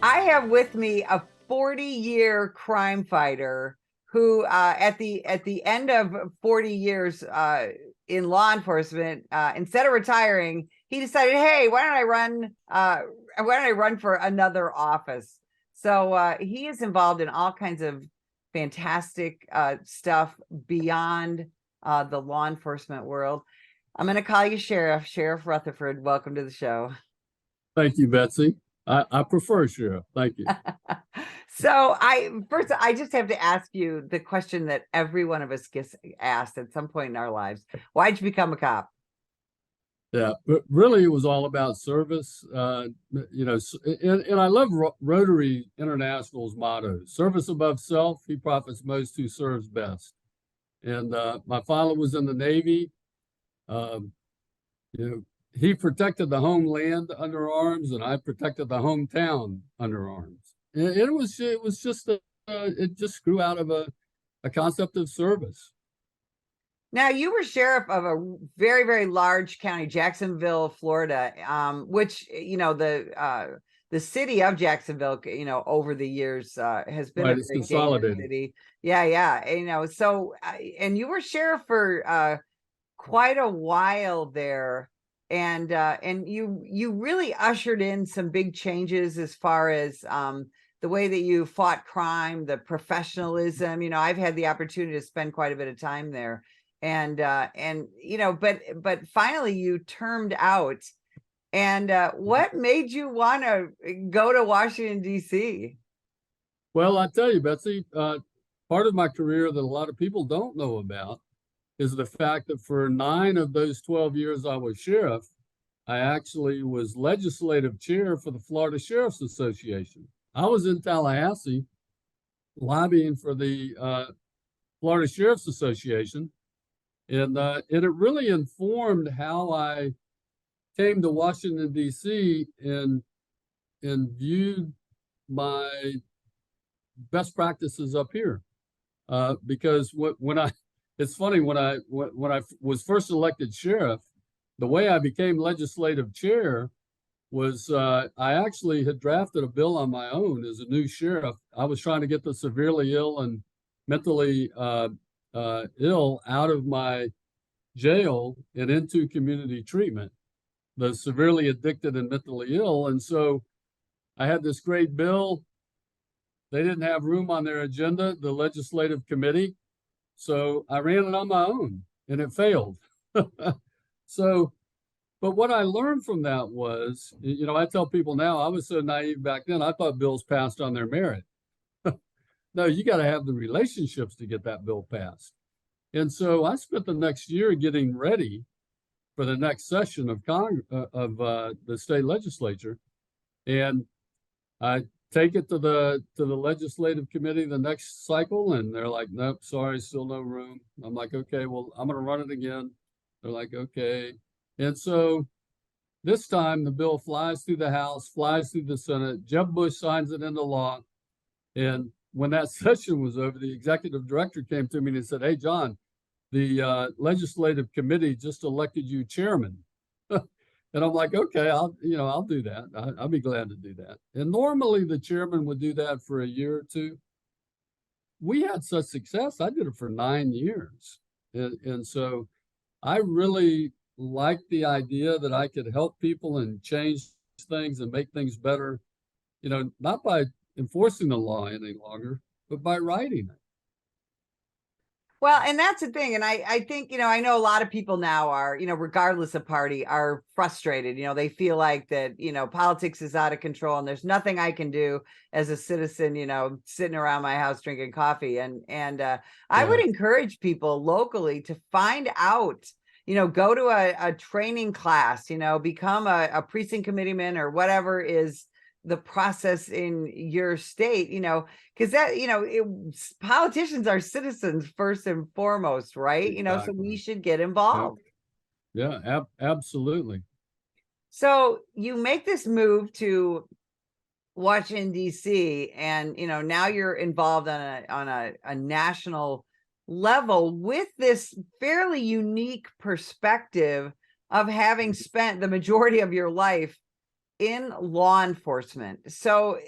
I have with me a 40-year crime fighter who, at the end of 40 years in law enforcement, instead of retiring, he decided, hey, why don't I run for another office? So he is involved in all kinds of fantastic stuff beyond the law enforcement world. I'm going to call you Sheriff Rutherford. Welcome to the show. Thank you, Betsy. I prefer sheriff. Thank you. So I just have to ask you the question that every one of us gets asked at some point in our lives. Why'd you become a cop? Yeah, but really it was all about service. And I love Rotary International's motto, service above self, he profits most who serves best. And my father was in the Navy. Um, you know, he protected the homeland under arms, and I protected the hometown under arms. And it was just it just grew out of a concept of service. Now, you were sheriff of a very, very large county, Jacksonville, Florida, which, the city of Jacksonville, over the years has been a Right, it's very dangerous consolidated. city. Yeah, yeah. And you were sheriff for quite a while there, and you really ushered in some big changes as far as the way that you fought crime, the professionalism. I've had the opportunity to spend quite a bit of time there, but finally you termed out. And what made you want to go to Washington, D.C.? Well, I tell you, Betsy, part of my career that a lot of people don't know about is the fact that for 9 of those 12 years I was sheriff, I actually was legislative chair for the Florida Sheriff's Association. I was in Tallahassee lobbying for the Florida Sheriff's Association, and it really informed how I came to Washington, D.C. and viewed my best practices up here. Because when I, it's funny when I was first elected sheriff, the way I became legislative chair was I actually had drafted a bill on my own as a new sheriff. I was trying to get the severely ill and mentally ill out of my jail and into community treatment, the severely addicted and mentally ill. And so I had this great bill. They didn't have room on their agenda, the legislative committee. So I ran it on my own and it failed. So, but what I learned from that was, I tell people now, I was so naive back then, I thought bills passed on their merit. No, you got to have the relationships to get that bill passed. And so I spent the next year getting ready for the next session of the state legislature, and I take it to the legislative committee the next cycle, and they're like, nope, sorry, still no room. I'm like, okay, well, I'm going to run it again. They're like, okay. And so this time the bill flies through the House, flies through the Senate. Jeb Bush signs it into law. And when that session was over, the executive director came to me and he said, hey, John, the legislative committee just elected you chairman. And I'm like, okay, I'll do that. I'll be glad to do that. And normally the chairman would do that for a year or two. We had such success. I did it for 9 years. And so I really liked the idea that I could help people and change things and make things better, not by enforcing the law any longer, but by writing it. Well, and that's the thing. And I think, I know a lot of people now are, regardless of party, are frustrated. They feel like that, politics is out of control and there's nothing I can do as a citizen, sitting around my house drinking coffee. And I would Yeah. encourage people locally to find out, go to a training class, become a precinct committeeman or whatever is the process in your state, because politicians are citizens first and foremost, right? So we Exactly. should get Yeah. involved. Yeah, absolutely. So you make this move to Washington, D.C., and now you're involved on a national level with this fairly unique perspective of having spent the majority of your life in law enforcement. So,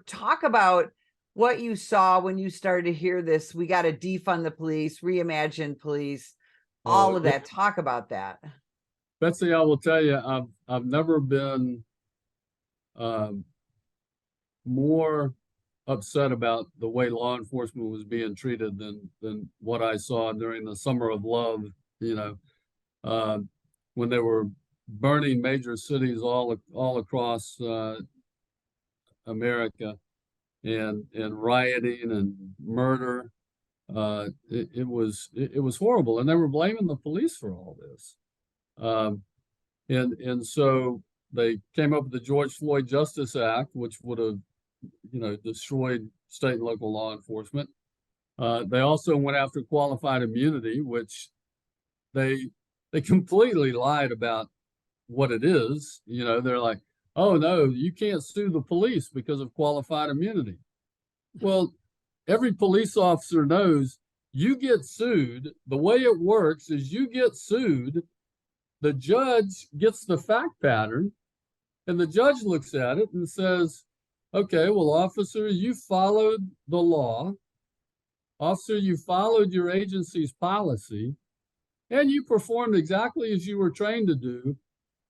talk about what you saw when you started to hear this. We got to defund the police, reimagine police, all of that. Talk about that. Betsy, I will tell you, I've never been more upset about the way law enforcement was being treated than what I saw during the Summer of Love, when they were burning major cities all across America, and rioting and murder. It was horrible, and they were blaming the police for all this. And so they came up with the George Floyd Justice Act, which would have, destroyed state and local law enforcement. They also went after qualified immunity, which they completely lied about what it is. They're like, oh no, you can't sue the police because of qualified immunity. Well, every police officer knows you get sued. The way it works is you get sued, the judge gets the fact pattern, and the judge looks at it and says, okay, well, officer, you followed the law. Officer, you followed your agency's policy, and you performed exactly as you were trained to do.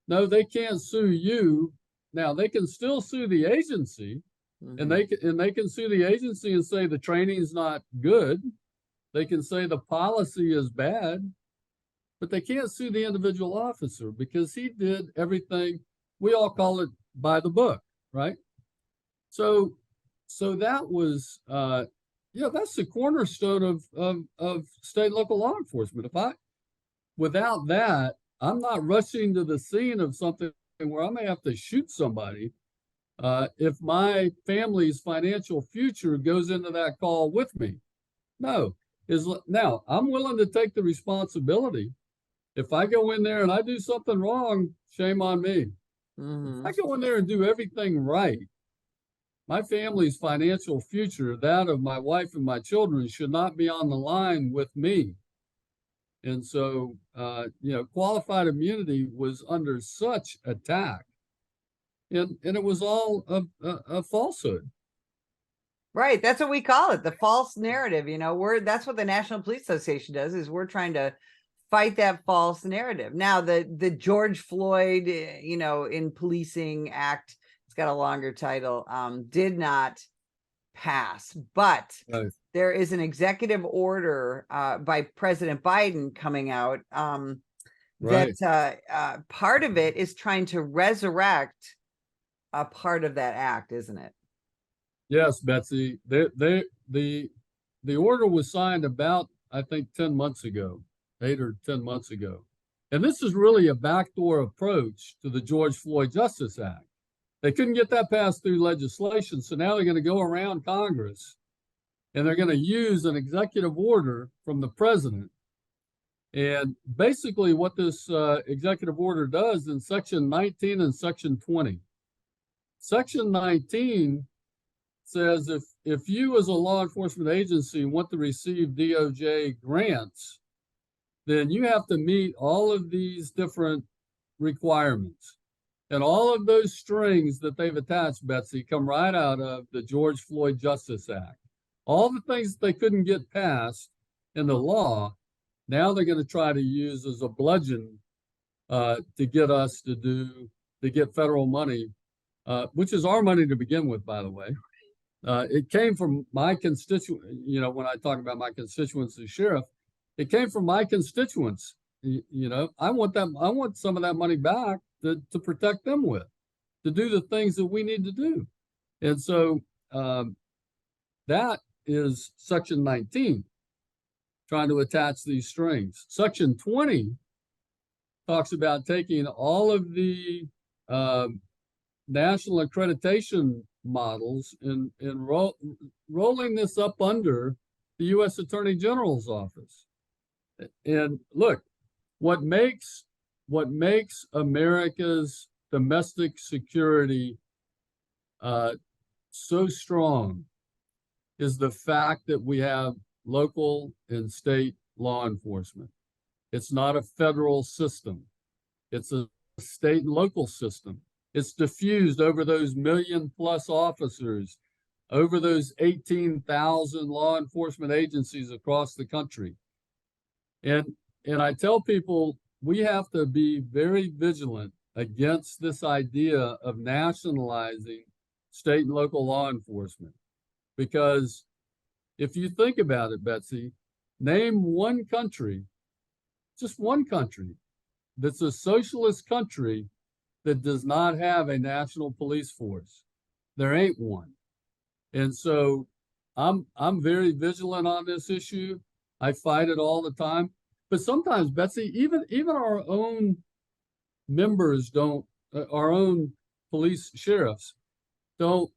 No, they can't sue you. Now, they can still sue the agency, and they can sue the agency and say the training's not good. They can say the policy is bad, but they can't sue the individual officer because he did everything. We all call it by the book, right? So that was, that's the cornerstone of state and local law enforcement. Without that, I'm not rushing to the scene of something where I may have to shoot somebody if my family's financial future goes into that call with me. No, now I'm willing to take the responsibility. If I go in there and I do something wrong, shame on me. If I go in there and do everything right, my family's financial future, that of my wife and my children, should not be on the line with me. And so, qualified immunity was under such attack, and it was all a falsehood. Right. That's what we call it, the false narrative. That's what the National Police Association does, is we're trying to fight that false narrative. Now, the George Floyd, in Policing Act, it's got a longer title, did not pass, but Right. There is an executive order by President Biden coming out that part of it is trying to resurrect a part of that act, isn't it? Yes, Betsy. The order was signed about, I think, 10 months ago, 8 or 10 months ago. And this is really a backdoor approach to the George Floyd Justice Act. They couldn't get that passed through legislation, so now they're going to go around Congress and they're going to use an executive order from the president. And basically what this executive order does in Section 19 and Section 20. Section 19 says if you as a law enforcement agency want to receive DOJ grants, then you have to meet all of these different requirements. And all of those strings that they've attached, Betsy, come right out of the George Floyd Justice Act. All the things that they couldn't get passed in the law, now they're going to try to use as a bludgeon to get us to get federal money, which is our money to begin with, by the way. It came from my constituent, when I talk about my constituents as sheriff, it came from my constituents. I want some of that money back to protect them with, to do the things that we need to do. And so that is Section 19, trying to attach these strings. Section 20 talks about taking all of the national accreditation models and rolling this up under the U.S. Attorney General's office. And look, what makes America's domestic security so strong is the fact that we have local and state law enforcement. It's not a federal system. It's a state and local system. It's diffused over those million-plus officers, over those 18,000 law enforcement agencies across the country. And I tell people we have to be very vigilant against this idea of nationalizing state and local law enforcement. Because if you think about it, Betsy, name one country, just one country, that's a socialist country that does not have a national police force. There ain't one. And so I'm very vigilant on this issue. I fight it all the time. But sometimes, Betsy, even our own members don't, our own police sheriffs don't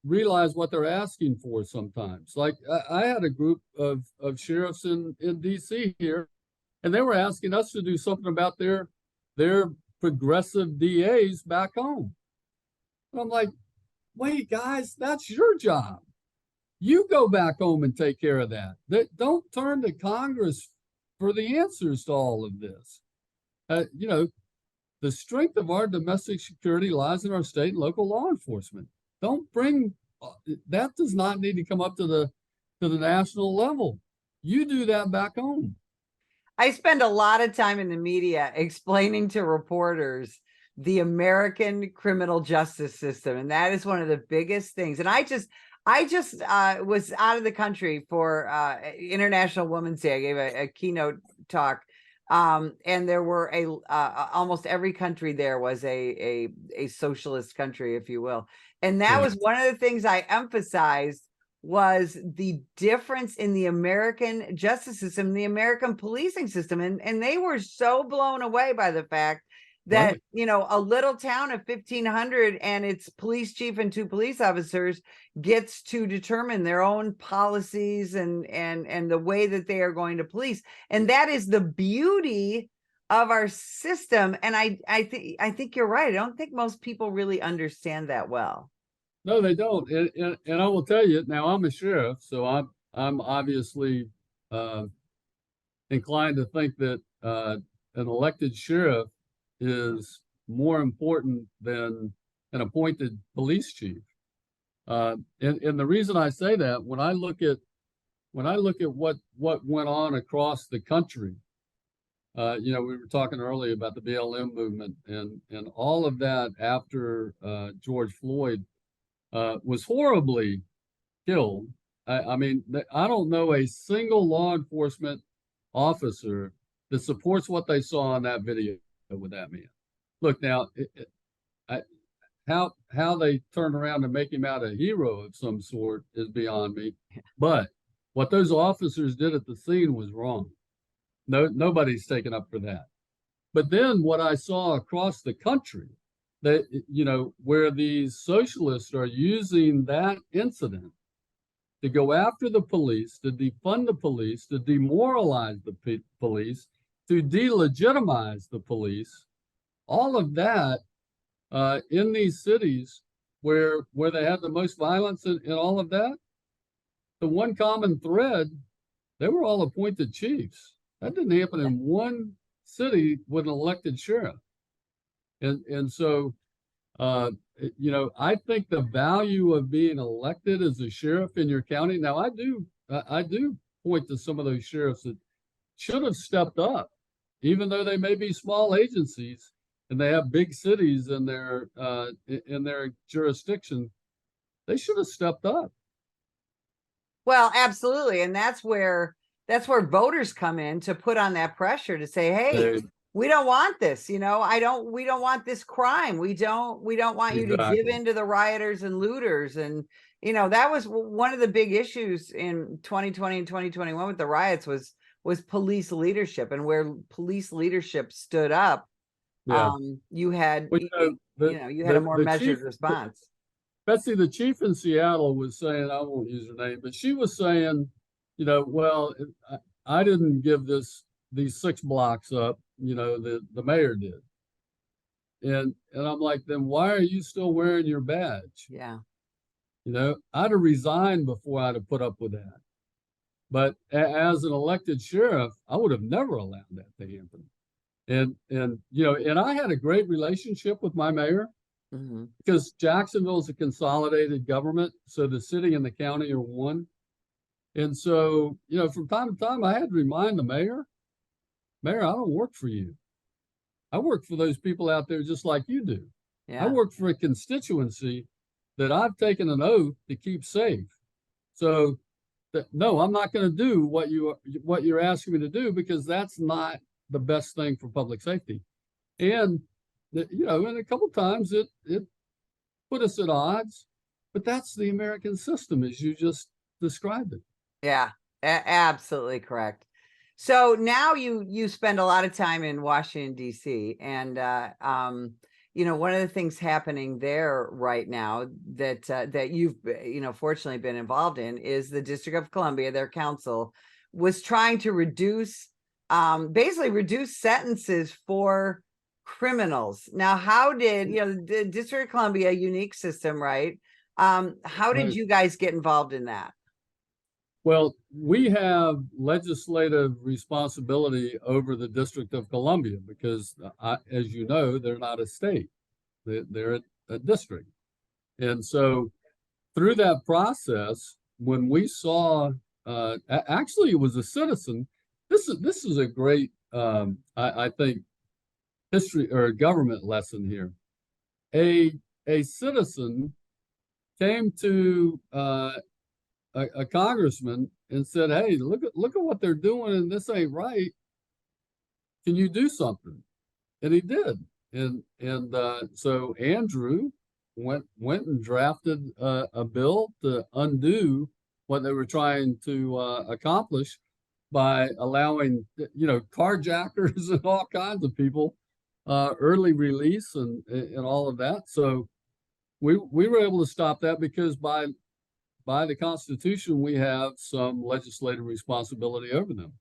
realize what they're asking for sometimes. Like I had a group of sheriffs in DC here, and they were asking us to do something about their progressive DAs back home. And I'm like, wait, guys, that's your job. You go back home and take care of that. Don't turn to Congress for the answers to all of this. You know, the strength of our domestic security lies in our state and local law enforcement. Don't bring that. Does not need to come up to the national level. You do that back home. I spend a lot of time in the media explaining to reporters the American criminal justice system, and that is one of the biggest things. And I just was out of the country for International Women's Day. I gave a keynote talk, and there were almost every country there was a socialist country, if you will. And that was one of the things I emphasized, was the difference in the American justice system, the American policing system. And they were so blown away by the fact that, you know, a little town of 1,500 and its police chief and 2 police officers gets to determine their own policies and the way that they are going to police. And that is the beauty of our system. And I think you're right. I don't think most people really understand that well. No, they don't. And I will tell you, now I'm a sheriff, so I'm obviously inclined to think that an elected sheriff is more important than an appointed police chief. And the reason I say that, when I look at what went on across the country, you know, we were talking earlier about the BLM movement and all of that after George Floyd was horribly killed. I mean, I don't know a single law enforcement officer that supports what they saw in that video with that man. Look, now, how they turned around and make him out a hero of some sort is beyond me. But what those officers did at the scene was wrong. Nobody's taken up for that. But then what I saw across the country, that, you know, where these socialists are using that incident to go after the police, to defund the police, to demoralize the police, to delegitimize the police, all of that in these cities where they have the most violence and all of that, the one common thread, they were all appointed chiefs. That didn't happen in one city with an elected sheriff. And so, you know, I think the value of being elected as a sheriff in your county. Now, I do point to some of those sheriffs that should have stepped up, even though they may be small agencies and they have big cities in their jurisdiction. They should have stepped up. Well, absolutely, and that's where voters come in to put on that pressure to say, hey, we don't want this, you know, we don't want this crime. We don't want you to give in to the rioters and looters. And, you know, that was one of the big issues in 2020 and 2021 with the riots was police leadership, and where police leadership stood up. You had, you had a more measured response. Betsy, the chief in Seattle was saying, I won't use her name, but she was saying, you know, well, I didn't give these 6 blocks up, you know, the mayor did. And I'm like, then why are you still wearing your badge? Yeah. You know, I'd have resigned before I'd have put up with that. But as an elected sheriff, I would have never allowed that to happen. And you know, and I had a great relationship with my mayor. Mhm. because Jacksonville is a consolidated government, so the city and the county are one. And so, from time to time, I had to remind the mayor, Mayor, I don't work for you. I work for those people out there just like you do. I Yeah. work for a constituency that I've taken an oath to keep safe. So no, I'm not going to do what you're asking me to do, because that's not the best thing for public safety. And and a couple of times it put us at odds, but that's the American system as you just described it. Yeah, absolutely correct. So now you spend a lot of time in Washington D.C. and one of the things happening there right now that you've fortunately been involved in is the District of Columbia. Their council was trying to basically reduce sentences for criminals. Now, how did the District of Columbia, unique system, right? How did Right. you guys get involved in that? Well, we have legislative responsibility over the District of Columbia because, as you know, they're not a state. They're a district. And so through that process, when we saw, actually it was a citizen, this is a great, I think, history or government lesson here. A citizen came to a congressman and said, "Hey, look at what they're doing, and this ain't right. Can you do something?" And he did. And so Andrew went and drafted a bill to undo what they were trying to accomplish by allowing carjackers and all kinds of people early release and all of that. So we were able to stop that because by the Constitution, we have some legislative responsibility over them.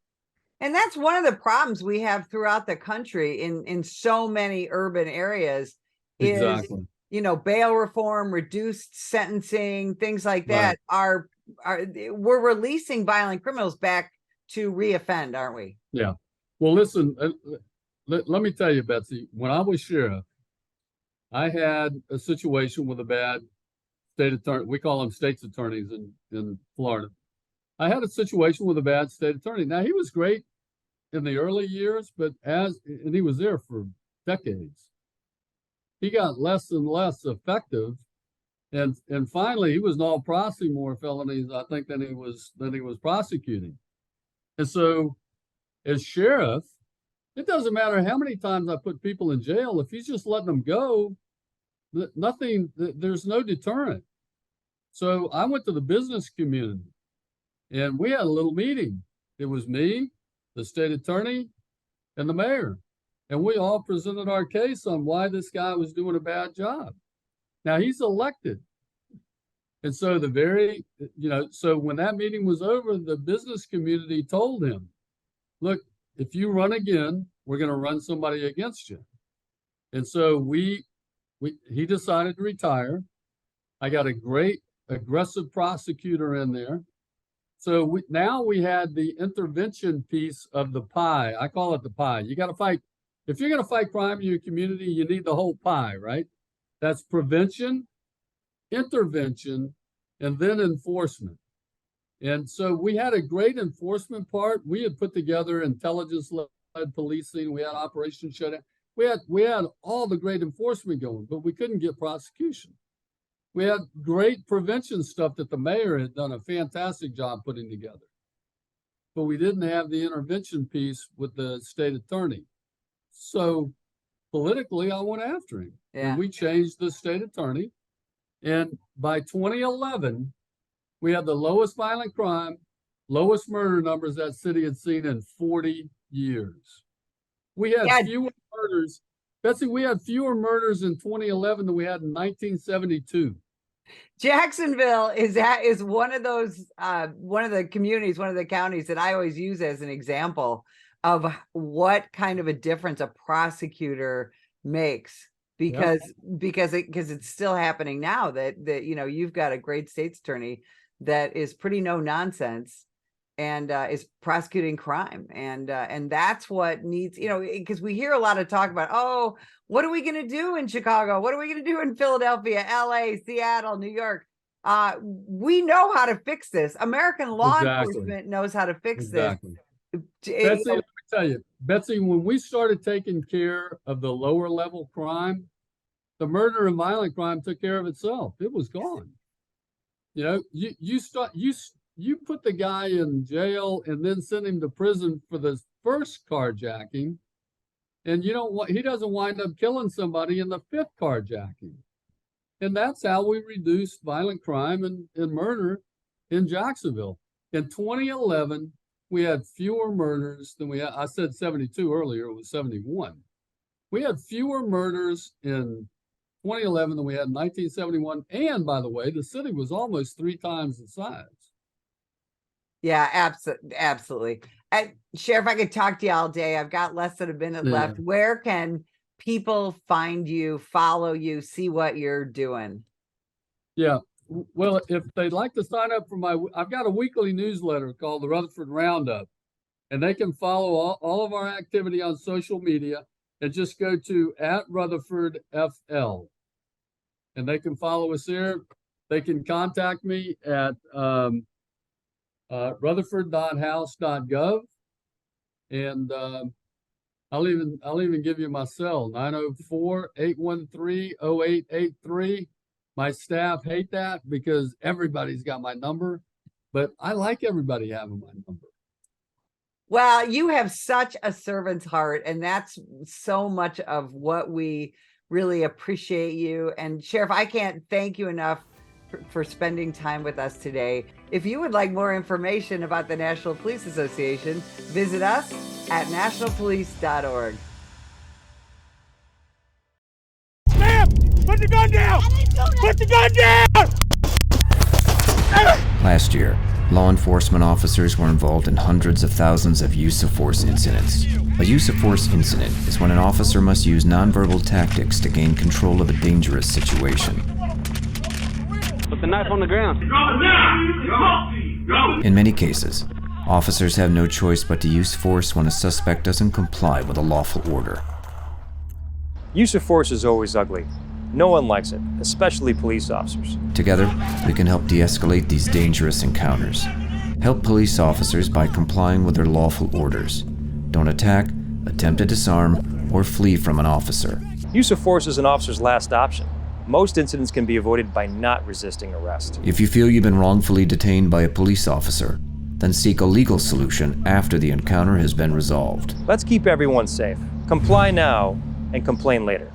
And that's one of the problems we have throughout the country in so many urban areas is, Exactly. Bail reform, reduced sentencing, things like Right. that are we're releasing violent criminals back to reoffend, aren't we? Yeah. Well, listen, let me tell you, Betsy, when I was sheriff, I had a situation with a bad state attorney. We call them state's attorneys in Florida. I had a situation with a bad state attorney. Now, he was great in the early years, but and he was there for decades. He got less and less effective, and finally he was now prosecuting more felonies, I think, than he was prosecuting. And so, as sheriff, it doesn't matter how many times I put people in jail. If he's just letting them go, there's no deterrent. So I went to the business community and we had a little meeting. It was me, the state attorney, and the mayor. And we all presented our case on why this guy was doing a bad job. Now he's elected. And so so when that meeting was over, the business community told him, look, if you run again, we're going to run somebody against you. And so he decided to retire. I got a great aggressive prosecutor in there. So now we had the intervention piece of the pie. I call it the pie. You got to fight. If you're going to fight crime in your community, you need the whole pie, right? That's prevention, intervention, and then enforcement. And so we had a great enforcement part. We had put together intelligence-led policing. We had Operation Shutdown. We had all the great enforcement going, but we couldn't get prosecution. We had great prevention stuff that the mayor had done a fantastic job putting together. But we didn't have the intervention piece with the state attorney. So politically, I went after him. Yeah. And we changed the state attorney. And by 2011, we had the lowest violent crime, lowest murder numbers that city had seen in 40 years. We had fewer murders. Betsy, we had fewer murders in 2011 than we had in 1972. Jacksonville is one of those one of the communities, one of the counties that I always use as an example of what kind of a difference a prosecutor makes, because it's still happening now that you've got a great state's attorney that is pretty no nonsense and is prosecuting crime. And that's what needs, because we hear a lot of talk about, oh, what are we going to do in Chicago? What are we going to do in Philadelphia, LA, Seattle, New York? We know how to fix this. American law enforcement knows how to fix this. Betsy, let me tell you, Betsy, when we started taking care of the lower level crime, the murder and violent crime took care of itself. It was gone. You put the guy in jail and then send him to prison for the first carjacking, and he doesn't wind up killing somebody in the fifth carjacking. And that's how we reduced violent crime and murder in Jacksonville. In 2011, we had fewer murders than we had. I said 72 earlier, it was 71. We had fewer murders in 2011 than we had in 1971. And by the way, the city was almost 3 times the size. Yeah, absolutely. Sheriff, I could talk to you all day. I've got less than a minute left. Where can people find you, follow you, see what you're doing? Yeah, well, if they'd like to sign up for I've got a weekly newsletter called the Rutherford Roundup, and they can follow all of our activity on social media and just go to @RutherfordFL. And they can follow us there. They can contact me at rutherford.house.gov, and I'll even give you my cell, 904-813-0883. My staff hate that because everybody's got my number, but I like everybody having my number. Well, you have such a servant's heart, and that's so much of what we really appreciate you. And Sheriff, I can't thank you enough for spending time with us today. If you would like more information about the National Police Association, visit us at nationalpolice.org. Ma'am, put the gun down! Put the gun down! Last year, law enforcement officers were involved in hundreds of thousands of use of force incidents. A use of force incident is when an officer must use nonverbal tactics to gain control of a dangerous situation. Put the knife on the ground. In many cases, officers have no choice but to use force when a suspect doesn't comply with a lawful order. Use of force is always ugly. No one likes it, especially police officers. Together, we can help de-escalate these dangerous encounters. Help police officers by complying with their lawful orders. Don't attack, attempt to disarm, or flee from an officer. Use of force is an officer's last option. Most incidents can be avoided by not resisting arrest. If you feel you've been wrongfully detained by a police officer, then seek a legal solution after the encounter has been resolved. Let's keep everyone safe. Comply now and complain later.